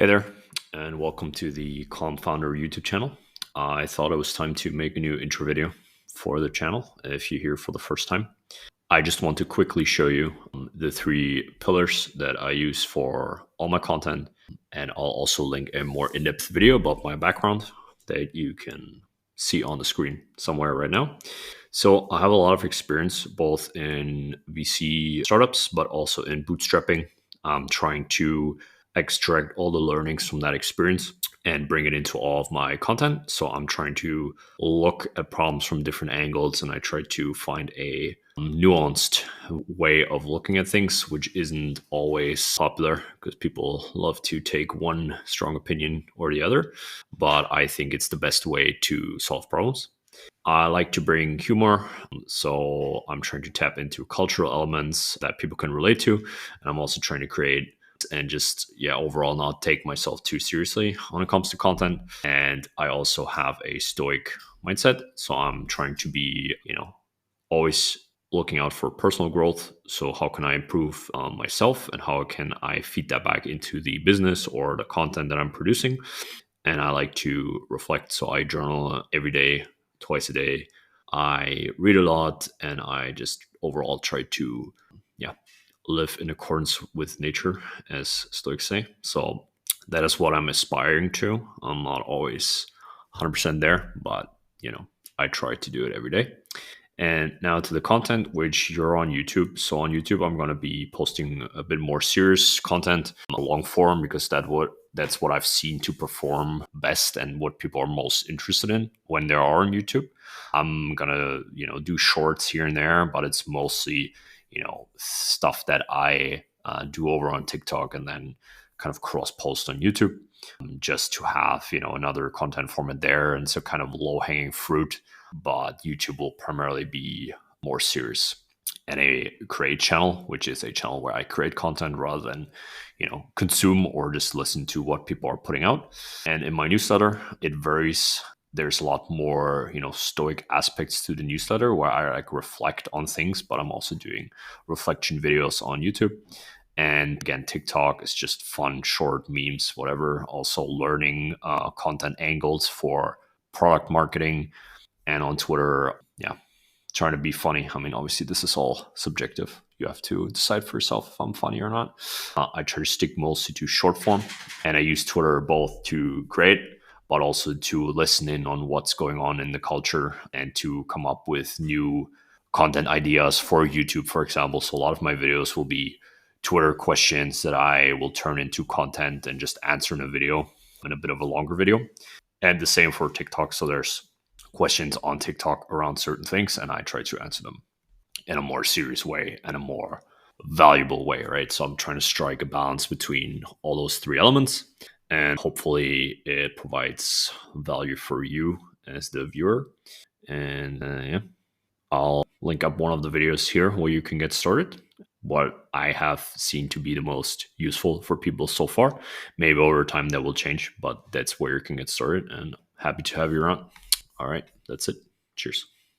Hey there, and welcome to the Calm Founder YouTube channel. I thought it was time to make a new intro video for the channel if you're here for the first time. I just want to quickly show you the three pillars that I use for all my content, and I'll also link a more in-depth video about my background that you can see on the screen somewhere right now. So I have a lot of experience both in VC startups, but also in bootstrapping. I'm trying to extract all the learnings from that experience and bring it into all of my content. So I'm trying to look at problems from different angles, and I try to find a nuanced way of looking at things, which isn't always popular because people love to take one strong opinion or the other. But I think it's the best way to solve problems. I like to bring humor, so I'm trying to tap into cultural elements that people can relate to. And I'm also trying to create and just overall not take myself too seriously when it comes to content. And I also have a stoic mindset, so I'm trying to be always looking out for personal growth. So how can I improve myself, and how can I feed that back into the business or the content that I'm producing? And I like to reflect, so I journal every day, twice a day. I read a lot, and I just overall try to live in accordance with nature, as Stoics say. So that is what I'm aspiring to. I'm not always 100% there, but I try to do it every day. And now to the content, which you're on YouTube. So on YouTube, I'm going to be posting a bit more serious content, a long form, because that's what I've seen to perform best and what people are most interested in when they are on YouTube. I'm gonna do shorts here and there, but it's mostly stuff that I do over on TikTok and then kind of cross post on YouTube, just to have another content format there, and so kind of low hanging fruit. But YouTube will primarily be more serious, and a create channel, which is a channel where I create content rather than consume or just listen to what people are putting out. And in my newsletter, it varies. There's a lot more stoic aspects to the newsletter where I like reflect on things, but I'm also doing reflection videos on YouTube. And again, TikTok is just fun, short memes, whatever. Also learning content angles for product marketing. And on Twitter, trying to be funny. I mean, obviously, this is all subjective. You have to decide for yourself if I'm funny or not. I try to stick mostly to short form, and I use Twitter both to create, but also to listen in on what's going on in the culture and to come up with new content ideas for YouTube, for example. So a lot of my videos will be Twitter questions that I will turn into content and just answer in a video, in a bit of a longer video. And the same for TikTok. So there's questions on TikTok around certain things, and I try to answer them in a more serious way and a more valuable way, right? So I'm trying to strike a balance between all those three elements, and hopefully it provides value for you as the viewer. And I'll link up one of the videos here where you can get started. What I have seen to be the most useful for people so far. Maybe over time that will change, but that's where you can get started, and happy to have you around. All right, that's it. Cheers.